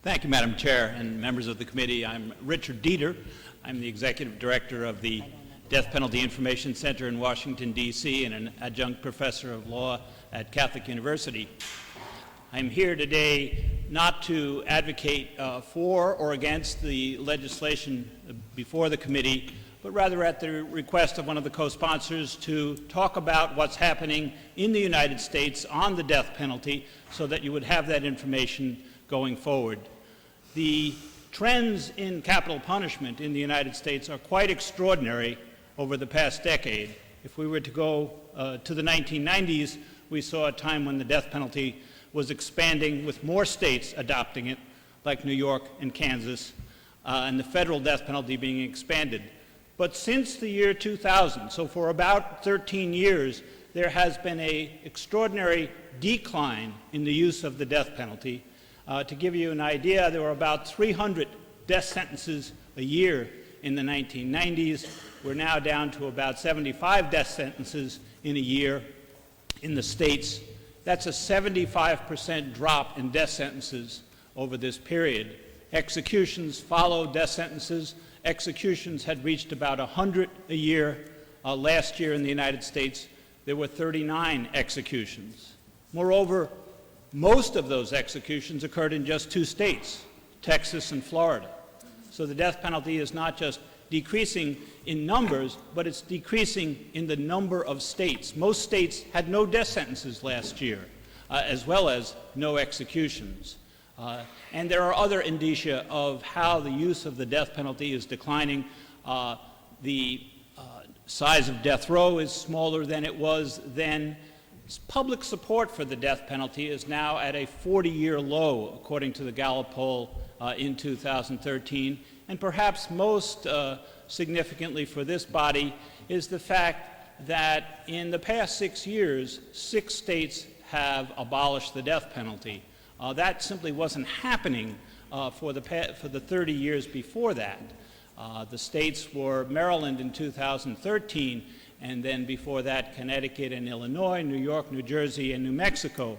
Thank you, Madam Chair and members of the committee. I'm Richard Dieter. I'm the Executive Director of the Death Penalty Information Center in Washington, D.C., and an adjunct professor of law at Catholic University. I'm here today not to advocate for or against the legislation before the committee, but rather at the request of one of the co-sponsors to talk about what's happening in the United States on the death penalty so that you would have that information going forward. The trends in capital punishment in the United States are quite extraordinary over the past decade. If we were to go to the 1990s, we saw a time when the death penalty was expanding with more states adopting it, like New York and Kansas, and the federal death penalty being expanded. But since the year 2000, so for about 13 years, there has been an extraordinary decline in the use of the death penalty. To give you an idea, there were about 300 death sentences a year in the 1990s. We're now down to about 75 death sentences in a year in the states. That's a 75% drop in death sentences over this period. Executions follow death sentences. Executions had reached about 100 a year. Last year in the United States, there were 39 executions. Moreover, most of those executions occurred in just two states, Texas and Florida. So the death penalty is not just decreasing in numbers, but it's decreasing in the number of states. Most states had no death sentences last year, as well as no executions. And there are other indicia of how the use of the death penalty is declining. The size of death row is smaller than it was then. Public support for the death penalty is now at a 40-year low, according to the Gallup poll in 2013. And perhaps most significantly for this body is the fact that in the past 6 years, 6 states have abolished the death penalty. That simply wasn't happening for the 30 years before that. The states were Maryland in 2013, and then before that, Connecticut and Illinois, New York, New Jersey, and New Mexico.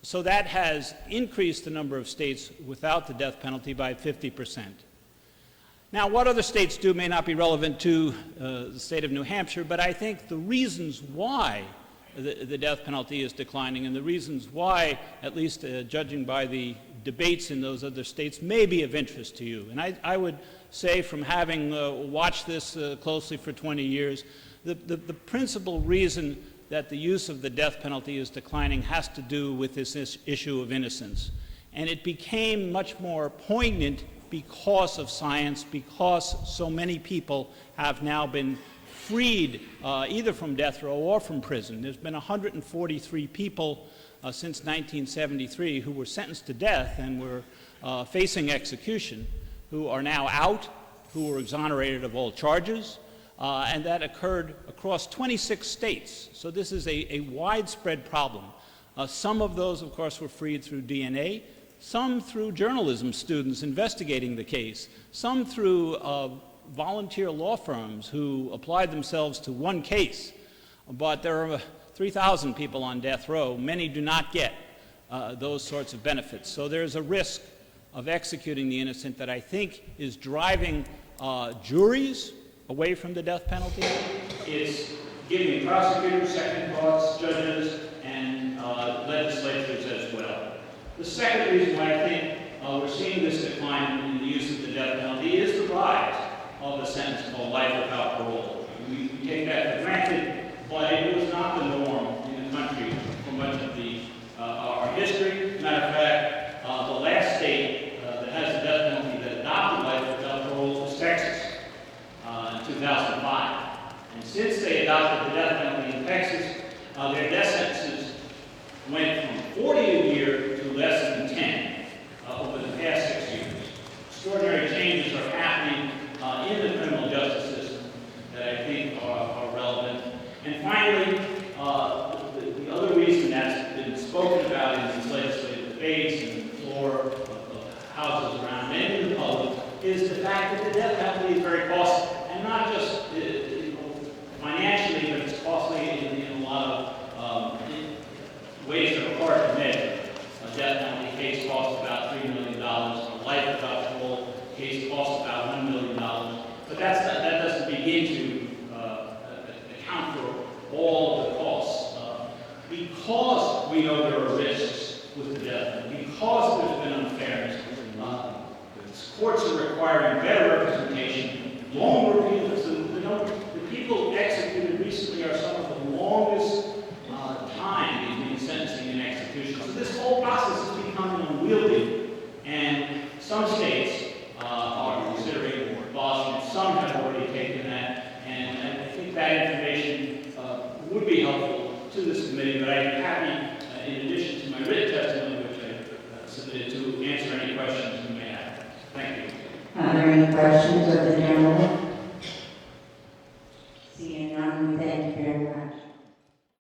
So that has increased the number of states without the death penalty by 50%. Now, what other states do may not be relevant to the state of New Hampshire, but I think the reasons why the death penalty is declining and the reasons why, at least judging by the debates in those other states, may be of interest to you. And I would say, from having watched this closely for 20 years, the principal reason that the use of the death penalty is declining has to do with this issue of innocence. And it became much more poignant because of science, because so many people have now been freed either from death row or from prison. There's been 143 people since 1973 who were sentenced to death and were facing execution, who are now out, who were exonerated of all charges, and that occurred across 26 states. So this is a widespread problem. Some of those, of course, were freed through DNA, some through journalism students investigating the case, some through volunteer law firms who applied themselves to one case. But there are 3,000 people on death row. Many do not get those sorts of benefits. So there's a risk of executing the innocent that I think is driving juries away from the death penalty. It's giving prosecutors second thoughts, judges, and legislators as well. The second reason why I think we're seeing this decline in the use of the death penalty is the rise of a sentence called life without parole. We take that for granted, but it was not the norm in the country for much of our history. Matter of fact, the last state that has the death penalty that adopted life without parole was Texas in 2005. And since they adopted the death penalty in Texas, their death sentences went from 40 a year to less than 10 over the past 6 years. Extraordinary changes are happening in the criminal justice system that I think are relevant. And finally, the other reason that's been spoken about in these legislative debates and the floor of houses around and in the public is the fact that the death penalty is very costly, and not just financially, but it's costly in a lot of ways that are hard to measure. A death penalty case costs about $3 million. life without parole case costs about $1 million. But that doesn't begin to account for all of the costs. Because we know there are risks with the death penalty, because there's been unfairness, courts are requiring better representation, longer appeals. The people executed recently are some of the longest time between sentencing and execution. So this whole process is becoming unwieldy, and some states are considering abolishing. Some have already taken that, and I think that information would be helpful to this committee. But I'd be happy, in addition to my written testimony, which I submitted, to answer any questions you may have. Thank you. Are there any questions of the gentleman?